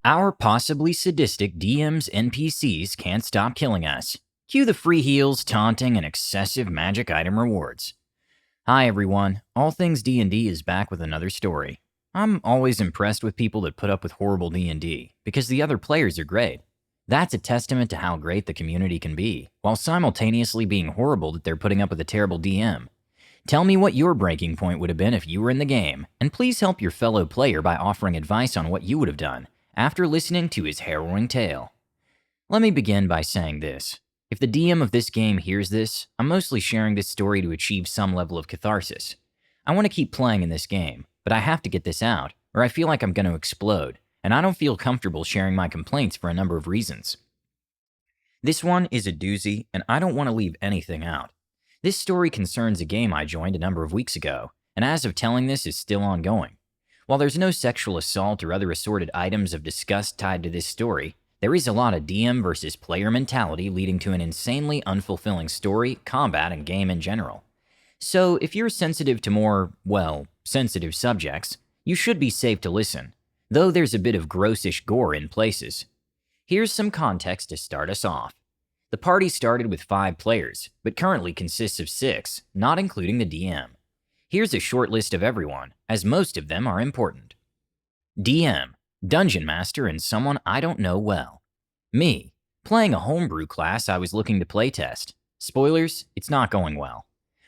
Our possibly sadistic DM's NPCs can't stop killing us. Cue the free heals, taunting, and excessive magic item rewards. Hi everyone, All Things D&D is back with another story. I'm always impressed with people that put up with horrible D&D, because the other players are great. That's a testament to how great the community can be, while simultaneously being horrible that they're putting up with a terrible DM. Tell me what your breaking point would have been if you were in the game, and please help your fellow player by offering advice on what you would have done after listening to his harrowing tale. Let me begin by saying this. If the DM of this game hears this, I'm mostly sharing this story to achieve some level of catharsis. I want to keep playing in this game, but I have to get this out, or I feel like I'm going to explode, and I don't feel comfortable sharing my complaints for a number of reasons. This one is a doozy, and I don't want to leave anything out. This story concerns a game I joined a number of weeks ago, and as of telling this is still ongoing. While there's no sexual assault or other assorted items of disgust tied to this story, there is a lot of DM versus player mentality leading to an insanely unfulfilling story, combat, and game in general. So if you're sensitive to more, sensitive subjects, you should be safe to listen, though there's a bit of grossish gore in places. Here's some context to start us off. The party started with 5 players, but currently consists of 6, not including the DM. Here's a short list of everyone, as most of them are important. DM, Dungeon Master and someone I don't know well. Me, playing a homebrew class I was looking to playtest. Spoilers, it's not going well.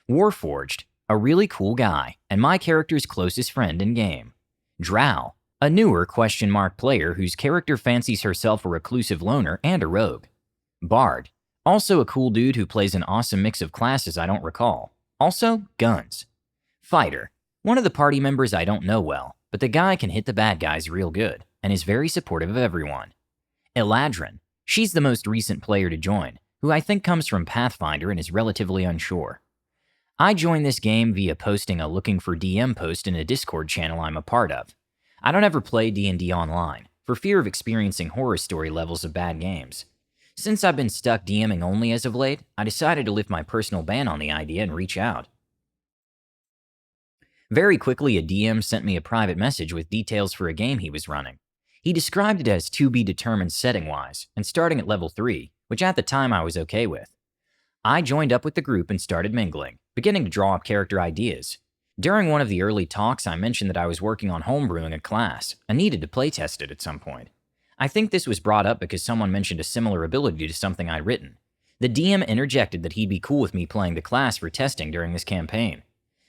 Warforged, a really cool guy, and my character's closest friend in-game. Drow, a newer ? Player whose character fancies herself a reclusive loner and a rogue. Bard, also a cool dude who plays an awesome mix of classes I don't recall. Also, guns. Fighter, one of the party members I don't know well, but the guy can hit the bad guys real good, and is very supportive of everyone. Eladrin, she's the most recent player to join, who I think comes from Pathfinder and is relatively unsure. I joined this game via posting a looking for DM post in a Discord channel I'm a part of. I don't ever play D&D online, for fear of experiencing horror story levels of bad games. Since I've been stuck DMing only as of late, I decided to lift my personal ban on the idea and reach out. Very quickly, a DM sent me a private message with details for a game he was running. He described it as to be determined setting-wise, and starting at level 3, which at the time I was okay with. I joined up with the group and started mingling, beginning to draw up character ideas. During one of the early talks, I mentioned that I was working on homebrewing a class, and needed to playtest it at some point. I think this was brought up because someone mentioned a similar ability to something I'd written. The DM interjected that he'd be cool with me playing the class for testing during this campaign.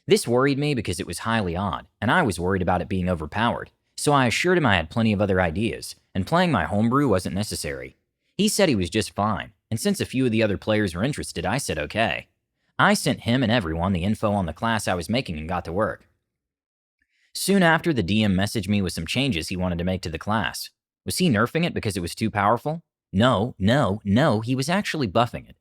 This worried me because it was highly odd, and I was worried about it being overpowered, so I assured him I had plenty of other ideas, and playing my homebrew wasn't necessary. He said he was just fine, and since a few of the other players were interested, I said okay. I sent him and everyone the info on the class I was making and got to work. Soon after, the DM messaged me with some changes he wanted to make to the class. Was he nerfing it because it was too powerful? No, he was actually buffing it.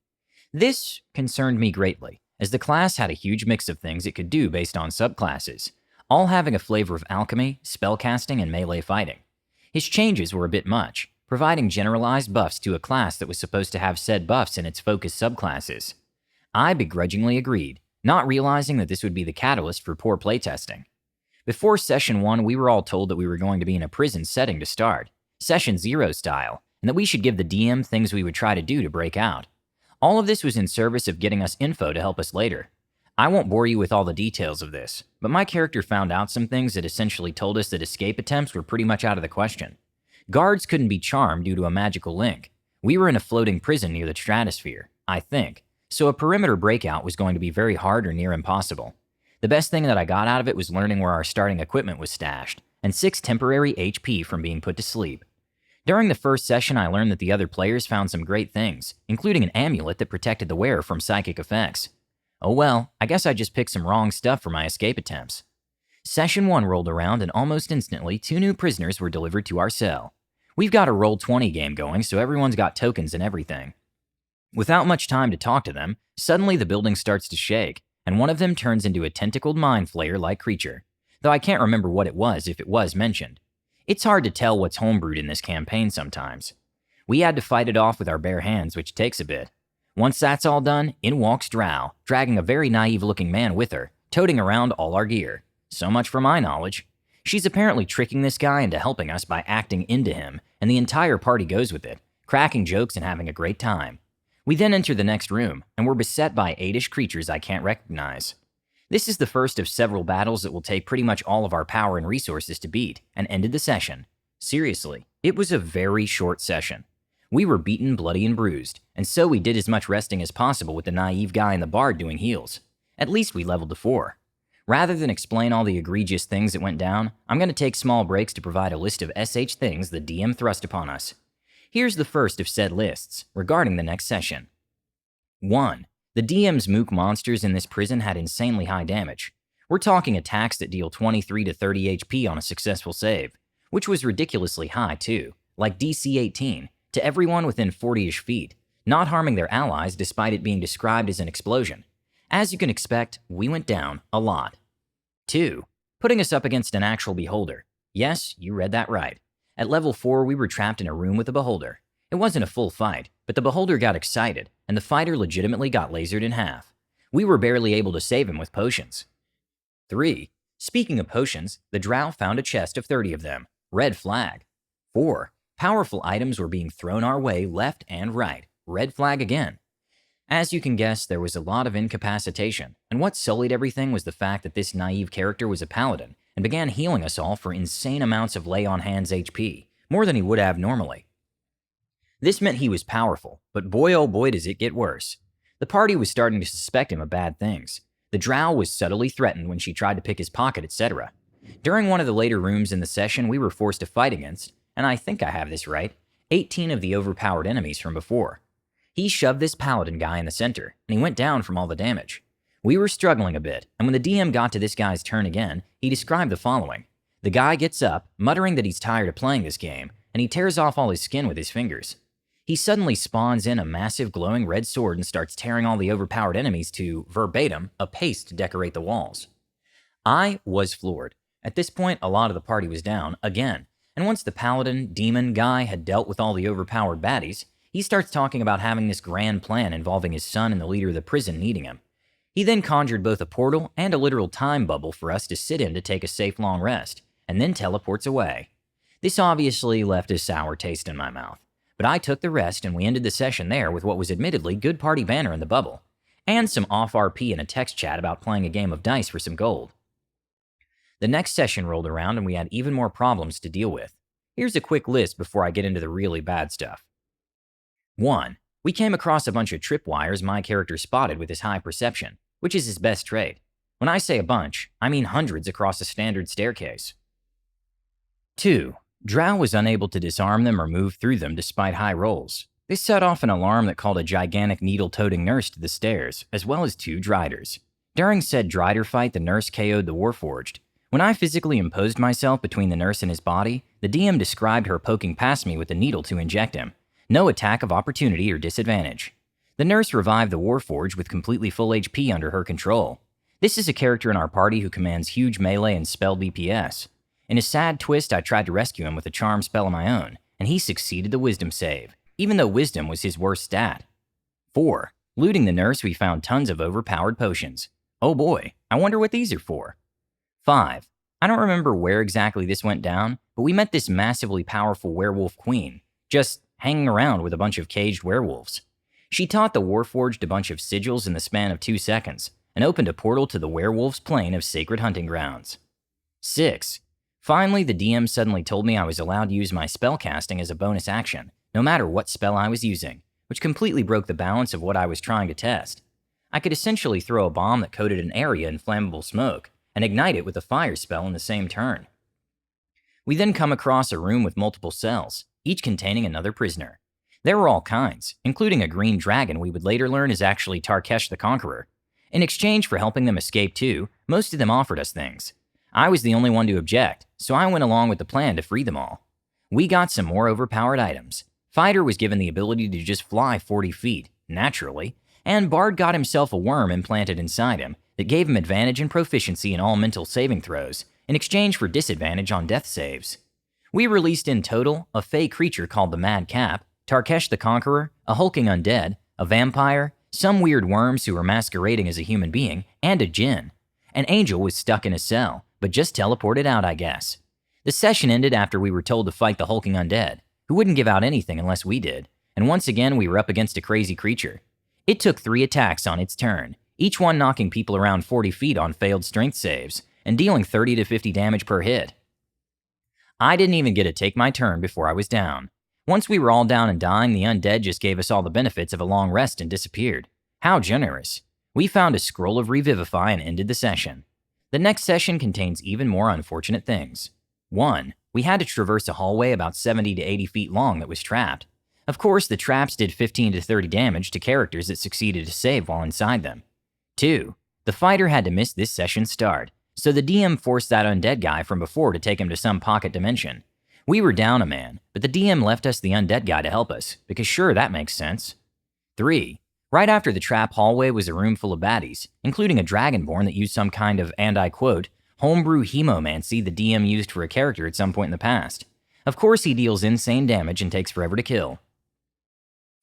This concerned me greatly, as the class had a huge mix of things it could do based on subclasses, all having a flavor of alchemy, spellcasting, and melee fighting. His changes were a bit much, providing generalized buffs to a class that was supposed to have said buffs in its focus subclasses. I begrudgingly agreed, not realizing that this would be the catalyst for poor playtesting. Before Session 1, we were all told that we were going to be in a prison setting to start, Session 0 style, and that we should give the DM things we would try to do to break out. All of this was in service of getting us info to help us later. I won't bore you with all the details of this, but my character found out some things that essentially told us that escape attempts were pretty much out of the question. Guards couldn't be charmed due to a magical link. We were in a floating prison near the stratosphere, I think, so a perimeter breakout was going to be very hard or near impossible. The best thing that I got out of it was learning where our starting equipment was stashed, and 6 temporary HP from being put to sleep. During the first session, I learned that the other players found some great things, including an amulet that protected the wearer from psychic effects. Oh well, I guess I just picked some wrong stuff for my escape attempts. Session 1 rolled around and almost instantly 2 new prisoners were delivered to our cell. We've got a Roll20 game going, so everyone's got tokens and everything. Without much time to talk to them, suddenly the building starts to shake, and one of them turns into a tentacled mind flayer-like creature, though I can't remember what it was if it was mentioned. It's hard to tell what's homebrewed in this campaign sometimes. We had to fight it off with our bare hands, which takes a bit. Once that's all done, in walks Drow, dragging a very naive-looking man with her, toting around all our gear. So much for my knowledge. She's apparently tricking this guy into helping us by acting into him, and the entire party goes with it, cracking jokes and having a great time. We then enter the next room, and we're beset by 8-ish creatures I can't recognize. This is the first of several battles that will take pretty much all of our power and resources to beat, and ended the session. Seriously, it was a very short session. We were beaten, bloody, and bruised, and so we did as much resting as possible with the naive guy and the bard doing heals. At least we leveled to 4. Rather than explain all the egregious things that went down, I'm going to take small breaks to provide a list of SH things the DM thrust upon us. Here's the first of said lists, regarding the next session. 1. The DM's mook monsters in this prison had insanely high damage. We're talking attacks that deal 23 to 30 HP on a successful save, which was ridiculously high too, like DC 18, to everyone within 40-ish feet, not harming their allies despite it being described as an explosion. As you can expect, we went down a lot. 2. Putting us up against an actual beholder. Yes, you read that right. At level 4, we were trapped in a room with a beholder. It wasn't a full fight, but the beholder got excited, and the fighter legitimately got lasered in half. We were barely able to save him with potions. 3. Speaking of potions, the drow found a chest of 30 of them. Red flag. 4. Powerful items were being thrown our way left and right. Red flag again. As you can guess, there was a lot of incapacitation, and what sullied everything was the fact that this naive character was a paladin and began healing us all for insane amounts of lay-on-hands HP, more than he would have normally. This meant he was powerful, but boy oh boy does it get worse. The party was starting to suspect him of bad things. The drow was subtly threatened when she tried to pick his pocket, etc. During one of the later rooms in the session, we were forced to fight against, and I think I have this right, 18 of the overpowered enemies from before. He shoved this paladin guy in the center, and he went down from all the damage. We were struggling a bit, and when the DM got to this guy's turn again, he described the following. The guy gets up, muttering that he's tired of playing this game, and he tears off all his skin with his fingers. He suddenly spawns in a massive glowing red sword and starts tearing all the overpowered enemies to, verbatim, a paste to decorate the walls. I was floored. At this point, a lot of the party was down, again, and once the paladin, demon guy had dealt with all the overpowered baddies, he starts talking about having this grand plan involving his son and the leader of the prison needing him. He then conjured both a portal and a literal time bubble for us to sit in to take a safe long rest, and then teleports away. This obviously left a sour taste in my mouth, but I took the rest and we ended the session there with what was admittedly good party banner in the bubble, and some off RP and a text chat about playing a game of dice for some gold. The next session rolled around and we had even more problems to deal with. Here's a quick list before I get into the really bad stuff. 1. We came across a bunch of tripwires my character spotted with his high perception, which is his best trait. When I say a bunch, I mean hundreds across a standard staircase. 2. Drow was unable to disarm them or move through them despite high rolls. This set off an alarm that called a gigantic needle-toting nurse to the stairs, as well as 2 driders. During said drider fight, the nurse KO'd the Warforged. When I physically imposed myself between the nurse and his body, the DM described her poking past me with the needle to inject him. No attack of opportunity or disadvantage. The nurse revived the Warforged with completely full HP under her control. This is a character in our party who commands huge melee and spell DPS. In a sad twist, I tried to rescue him with a charm spell of my own, and he succeeded the wisdom save, even though wisdom was his worst stat. 4. Looting the nurse, we found tons of overpowered potions. Oh boy, I wonder what these are for. 5. I don't remember where exactly this went down, but we met this massively powerful werewolf queen, just hanging around with a bunch of caged werewolves. She taught the Warforged a bunch of sigils in the span of 2 seconds, and opened a portal to the werewolf's plane of sacred hunting grounds. 6. Finally, the DM suddenly told me I was allowed to use my spellcasting as a bonus action, no matter what spell I was using, which completely broke the balance of what I was trying to test. I could essentially throw a bomb that coated an area in flammable smoke, and ignite it with a fire spell in the same turn. We then come across a room with multiple cells, each containing another prisoner. There were all kinds, including a green dragon we would later learn is actually Tarkesh the Conqueror. In exchange for helping them escape too, most of them offered us things. I was the only one to object, so I went along with the plan to free them all. We got some more overpowered items. Fighter was given the ability to just fly 40 feet, naturally, and Bard got himself a worm implanted inside him that gave him advantage and proficiency in all mental saving throws, in exchange for disadvantage on death saves. We released in total a fey creature called the Mad Cap, Tarkesh the Conqueror, a hulking undead, a vampire, some weird worms who were masquerading as a human being, and a djinn. An angel was stuck in a cell, but just teleported out, I guess. The session ended after we were told to fight the hulking undead, who wouldn't give out anything unless we did, and once again we were up against a crazy creature. It took 3 attacks on its turn, each one knocking people around 40 feet on failed strength saves, and dealing 30 to 50 damage per hit. I didn't even get to take my turn before I was down. Once we were all down and dying, the undead just gave us all the benefits of a long rest and disappeared. How generous. We found a scroll of Revivify and ended the session. The next session contains even more unfortunate things. 1. We had to traverse a hallway about 70 to 80 feet long that was trapped. Of course, the traps did 15 to 30 damage to characters that succeeded to save while inside them. 2. The fighter had to miss this session's start, so the DM forced that undead guy from before to take him to some pocket dimension. We were down a man, but the DM left us the undead guy to help us, because sure, that makes sense. 3. Right after the trap hallway was a room full of baddies, including a dragonborn that used some kind of, and I quote, homebrew hemomancy the DM used for a character at some point in the past. Of course, he deals insane damage and takes forever to kill.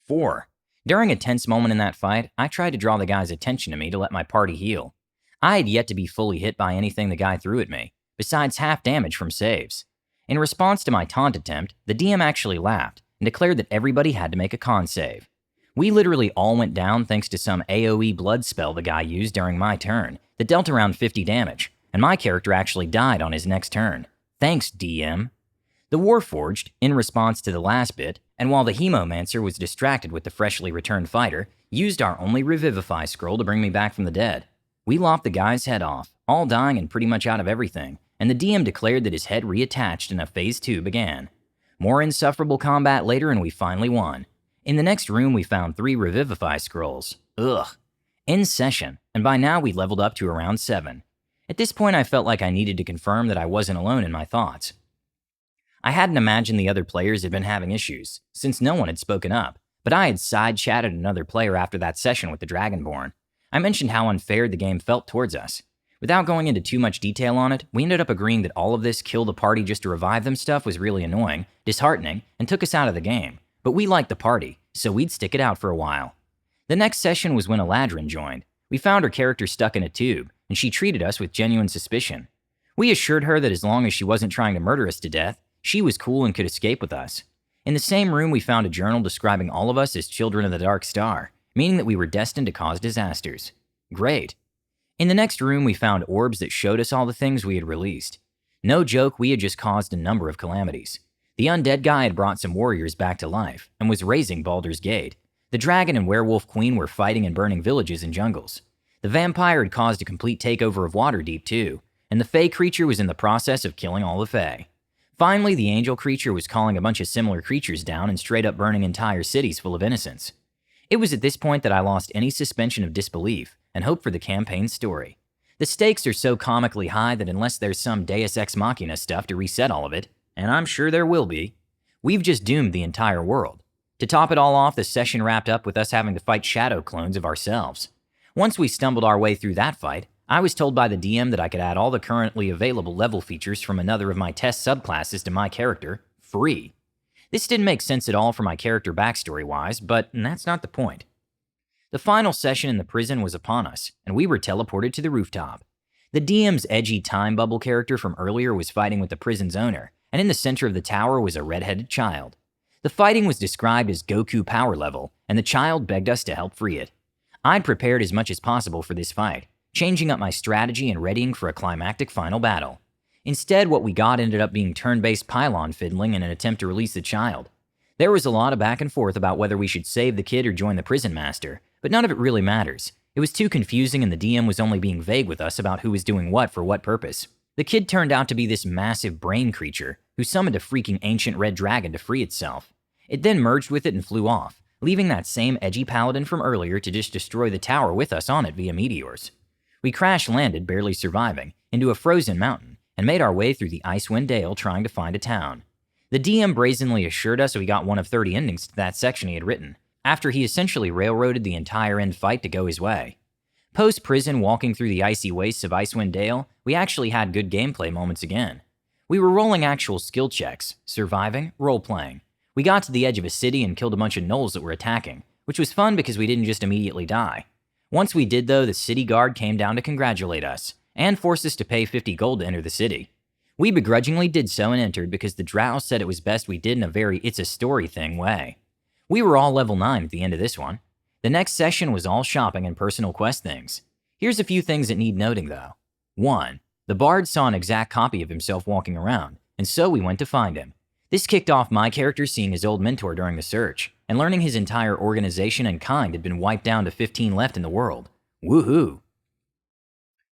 4. During a tense moment in that fight, I tried to draw the guy's attention to me to let my party heal. I had yet to be fully hit by anything the guy threw at me, besides half damage from saves. In response to my taunt attempt, the DM actually laughed and declared that everybody had to make a con save. We literally all went down thanks to some AoE blood spell the guy used during my turn that dealt around 50 damage, and my character actually died on his next turn. Thanks, DM. The Warforged, in response to the last bit, and while the Hemomancer was distracted with the freshly returned fighter, used our only Revivify scroll to bring me back from the dead. We lopped the guy's head off, all dying and pretty much out of everything, and the DM declared that his head reattached and a Phase 2 began. More insufferable combat later and we finally won. In the next room we found 3 Revivify scrolls. Ugh. End session, and by now we leveled up to around 7. At this point I felt like I needed to confirm that I wasn't alone in my thoughts. I hadn't imagined the other players had been having issues, since no one had spoken up, but I had side-chatted another player after that session with the Dragonborn. I mentioned how unfair the game felt towards us. Without going into too much detail on it, we ended up agreeing that all of this kill the party just to revive them stuff was really annoying, disheartening, and took us out of the game. But we liked the party, so we'd stick it out for a while. The next session was when Eladrin joined. We found her character stuck in a tube, and she treated us with genuine suspicion. We assured her that as long as she wasn't trying to murder us to death, she was cool and could escape with us. In the same room, we found a journal describing all of us as children of the Dark Star, meaning that we were destined to cause disasters. Great. In the next room, we found orbs that showed us all the things we had released. No joke, we had just caused a number of calamities. The undead guy had brought some warriors back to life and was raising Baldur's Gate. The dragon and werewolf queen were fighting and burning villages and jungles. The vampire had caused a complete takeover of Waterdeep too, and the Fey creature was in the process of killing all the Fey. Finally, the angel creature was calling a bunch of similar creatures down and straight up burning entire cities full of innocents. It was at this point that I lost any suspension of disbelief and hope for the campaign's story. The stakes are so comically high that unless there's some Deus Ex Machina stuff to reset all of it, and I'm sure there will be, we've just doomed the entire world. To top it all off, the session wrapped up with us having to fight shadow clones of ourselves. Once we stumbled our way through that fight, I was told by the DM that I could add all the currently available level features from another of my test subclasses to my character, free. This didn't make sense at all for my character backstory-wise, but that's not the point. The final session in the prison was upon us, and we were teleported to the rooftop. The DM's edgy time bubble character from earlier was fighting with the prison's owner, and in the center of the tower was a red-headed child. The fighting was described as Goku power level, and the child begged us to help free it. I'd prepared as much as possible for this fight, changing up my strategy and readying for a climactic final battle. Instead, what we got ended up being turn-based pylon fiddling in an attempt to release the child. There was a lot of back and forth about whether we should save the kid or join the prison master, but none of it really matters. It was too confusing and the DM was only being vague with us about who was doing what for what purpose. The kid turned out to be this massive brain creature who summoned a freaking ancient red dragon to free itself. It then merged with it and flew off, leaving that same edgy paladin from earlier to just destroy the tower with us on it via meteors. We crash-landed, barely surviving, into a frozen mountain and made our way through the Icewind Dale trying to find a town. The DM brazenly assured us we got one of 30 endings to that section he had written, after he essentially railroaded the entire end fight to go his way. Post-prison, walking through the icy wastes of Icewind Dale, we actually had good gameplay moments again. We were rolling actual skill checks, surviving, role-playing. We got to the edge of a city and killed a bunch of gnolls that were attacking, which was fun because we didn't just immediately die. Once we did though, the city guard came down to congratulate us, and forced us to pay 50 gold to enter the city. We begrudgingly did so and entered because the drow said it was best we did in a very it's a story thing way. We were all level 9 at the end of this one. The next session was all shopping and personal quest things. Here's a few things that need noting though. 1. The bard saw an exact copy of himself walking around, and so we went to find him. This kicked off my character seeing his old mentor during the search, and learning his entire organization and kind had been wiped down to 15 left in the world. Woohoo!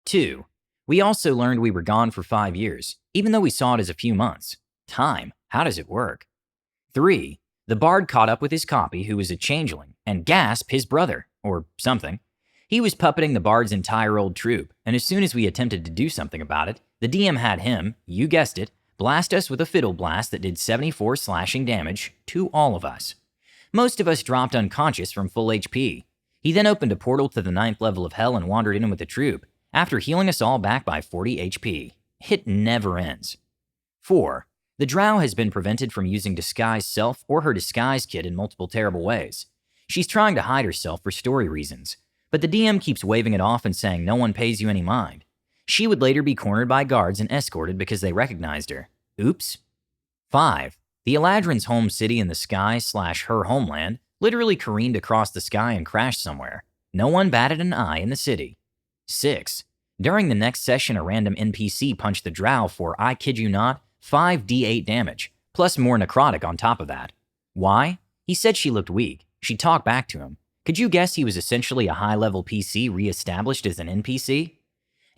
2. We also learned we were gone for 5 years, even though we saw it as a few months. Time, how does it work? 3. The bard caught up with his copy, who was a changeling, and gasped his brother, or something. He was puppeting the bard's entire old troop, and as soon as we attempted to do something about it, the DM had him, you guessed it, blast us with a fiddle blast that did 74 slashing damage to all of us. Most of us dropped unconscious from full HP. He then opened a portal to the 9th level of hell and wandered in with the troop, after healing us all back by 40 HP. It never ends. 4. The drow has been prevented from using disguise self or her disguise kit in multiple terrible ways. She's trying to hide herself for story reasons, but the DM keeps waving it off and saying no one pays you any mind. She would later be cornered by guards and escorted because they recognized her. Oops. 5. The Eladrin's home city in the sky/her homeland literally careened across the sky and crashed somewhere. No one batted an eye in the city. 6. During the next session, a random NPC punched the drow for, I kid you not, 5d8 damage, plus more necrotic on top of that. Why? He said she looked weak. She talked back to him. Could you guess he was essentially a high-level PC re-established as an NPC?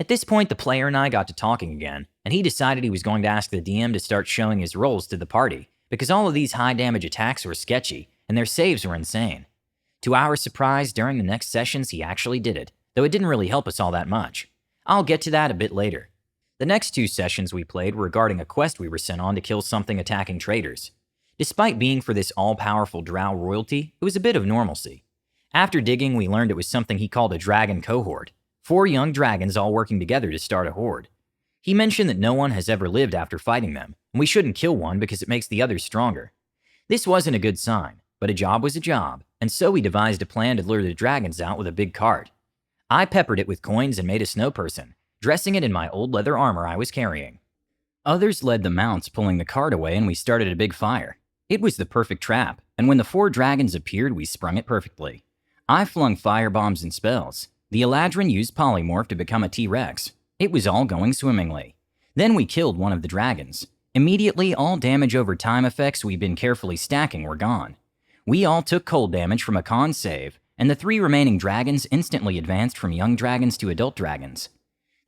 At this point, the player and I got to talking again, and he decided he was going to ask the DM to start showing his rolls to the party, because all of these high-damage attacks were sketchy, and their saves were insane. To our surprise, during the next sessions, he actually did it, though it didn't really help us all that much. I'll get to that a bit later. The next 2 sessions we played were regarding a quest we were sent on to kill something attacking traders. Despite being for this all-powerful drow royalty, it was a bit of normalcy. After digging, we learned it was something he called a dragon cohort, 4 young dragons all working together to start a horde. He mentioned that no one has ever lived after fighting them, and we shouldn't kill one because it makes the others stronger. This wasn't a good sign, but a job was a job, and so we devised a plan to lure the dragons out with a big cart. I peppered it with coins and made a snow person, dressing it in my old leather armor I was carrying. Others led the mounts pulling the cart away and we started a big fire. It was the perfect trap, and when the 4 dragons appeared, we sprung it perfectly. I flung firebombs and spells. The Eladrin used polymorph to become a T-Rex. It was all going swimmingly. Then we killed one of the dragons. Immediately, all damage over time effects we'd been carefully stacking were gone. We all took cold damage from a con save, and the 3 remaining dragons instantly advanced from young dragons to adult dragons.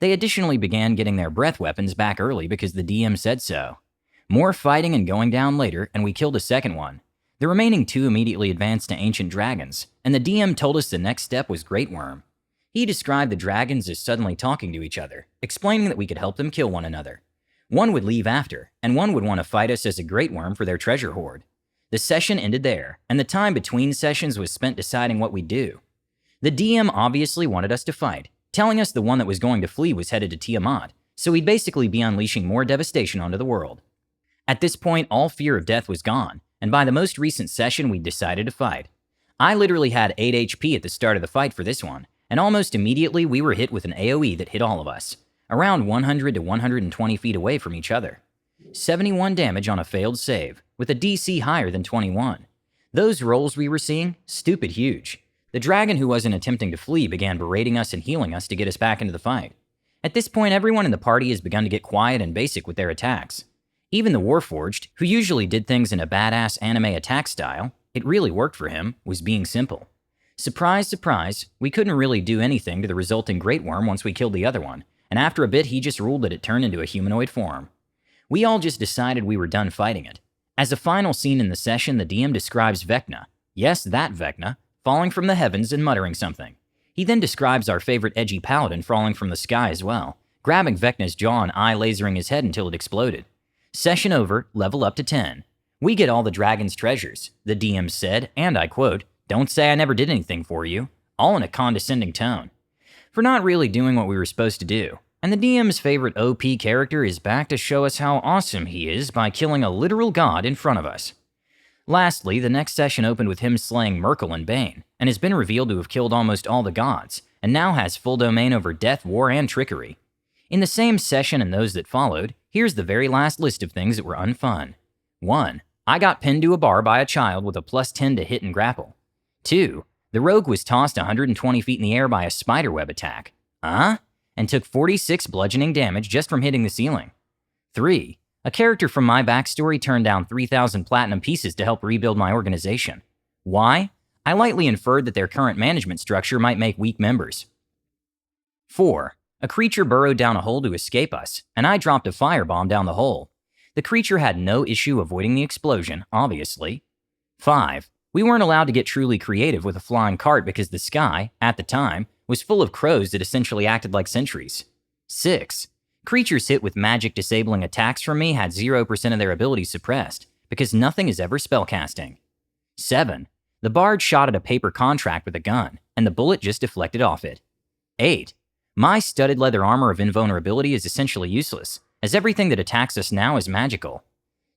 They additionally began getting their breath weapons back early because the DM said so. More fighting and going down later, and we killed a second one. The remaining 2 immediately advanced to ancient dragons, and the DM told us the next step was Great Worm. He described the dragons as suddenly talking to each other, explaining that we could help them kill one another. One would leave after, and one would want to fight us as a Great Worm for their treasure hoard. The session ended there, and the time between sessions was spent deciding what we'd do. The DM obviously wanted us to fight, telling us the one that was going to flee was headed to Tiamat, so we'd basically be unleashing more devastation onto the world. At this point, all fear of death was gone, and by the most recent session, we decided to fight. I literally had 8 HP at the start of the fight for this one, and almost immediately we were hit with an AoE that hit all of us, around 100 to 120 feet away from each other. 71 damage on a failed save, with a DC higher than 21. Those rolls we were seeing, stupid huge. The dragon who wasn't attempting to flee began berating us and healing us to get us back into the fight. At this point, everyone in the party has begun to get quiet and basic with their attacks. Even the Warforged, who usually did things in a badass anime attack style, it really worked for him, was being simple. Surprise, surprise, we couldn't really do anything to the resulting Great Worm once we killed the other one, and after a bit he just ruled that it turned into a humanoid form. We all just decided we were done fighting it. As a final scene in the session, the DM describes Vecna, yes, that Vecna, falling from the heavens and muttering something. He then describes our favorite edgy paladin falling from the sky as well, grabbing Vecna's jaw and eye lasering his head until it exploded. Session over, level up to 10. We get all the dragon's treasures, the DM said, and I quote, "Don't say I never did anything for you," all in a condescending tone. For not really doing what we were supposed to do. And the DM's favorite OP character is back to show us how awesome he is by killing a literal god in front of us. Lastly, the next session opened with him slaying Merkel and Bane, and has been revealed to have killed almost all the gods, and now has full domain over death, war, and trickery. In the same session and those that followed, here's the very last list of things that were unfun. 1. I got pinned to a bar by a child with a +10 to hit and grapple. 2. The rogue was tossed 120 feet in the air by a spiderweb attack. And took 46 bludgeoning damage just from hitting the ceiling. 3. A character from my backstory turned down 3,000 platinum pieces to help rebuild my organization. Why? I lightly inferred that their current management structure might make weak members. 4. A creature burrowed down a hole to escape us, and I dropped a firebomb down the hole. The creature had no issue avoiding the explosion, obviously. 5. We weren't allowed to get truly creative with a flying cart because the sky, at the time, was full of crows that essentially acted like sentries. 6. Creatures hit with magic disabling attacks from me had 0% of their abilities suppressed, because nothing is ever spellcasting. 7. The bard shot at a paper contract with a gun, and the bullet just deflected off it. 8. My studded leather armor of invulnerability is essentially useless, as everything that attacks us now is magical.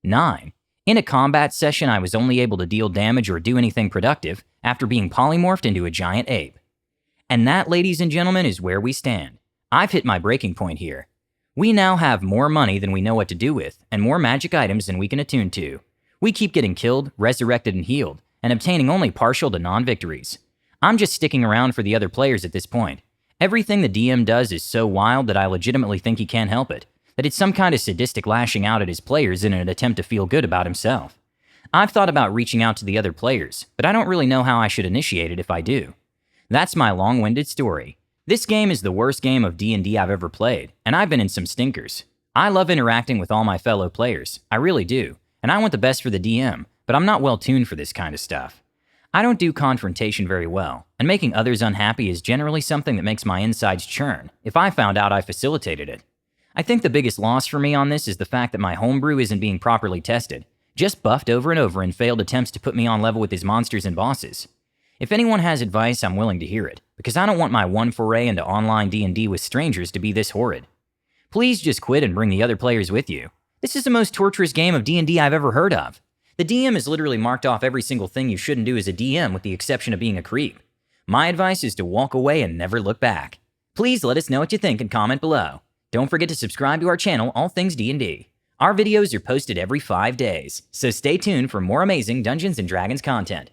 9. In a combat session, I was only able to deal damage or do anything productive after being polymorphed into a giant ape. And that, ladies and gentlemen, is where we stand. I've hit my breaking point here. We now have more money than we know what to do with, and more magic items than we can attune to. We keep getting killed, resurrected, and healed, and obtaining only partial to non-victories. I'm just sticking around for the other players at this point. Everything the DM does is so wild that I legitimately think he can't help it, that it's some kind of sadistic lashing out at his players in an attempt to feel good about himself. I've thought about reaching out to the other players, but I don't really know how I should initiate it if I do. That's my long-winded story. This game is the worst game of D&D I've ever played, and I've been in some stinkers. I love interacting with all my fellow players, I really do, and I want the best for the DM, but I'm not well tuned for this kind of stuff. I don't do confrontation very well, and making others unhappy is generally something that makes my insides churn if I found out I facilitated it. I think the biggest loss for me on this is the fact that my homebrew isn't being properly tested, just buffed over and over in failed attempts to put me on level with his monsters and bosses. If anyone has advice, I'm willing to hear it, because I don't want my one foray into online D&D with strangers to be this horrid. Please just quit and bring the other players with you. This is the most torturous game of D&D I've ever heard of. The DM has literally marked off every single thing you shouldn't do as a DM with the exception of being a creep. My advice is to walk away and never look back. Please let us know what you think and comment below. Don't forget to subscribe to our channel, All Things D&D. Our videos are posted every 5 days, so stay tuned for more amazing Dungeons & Dragons content.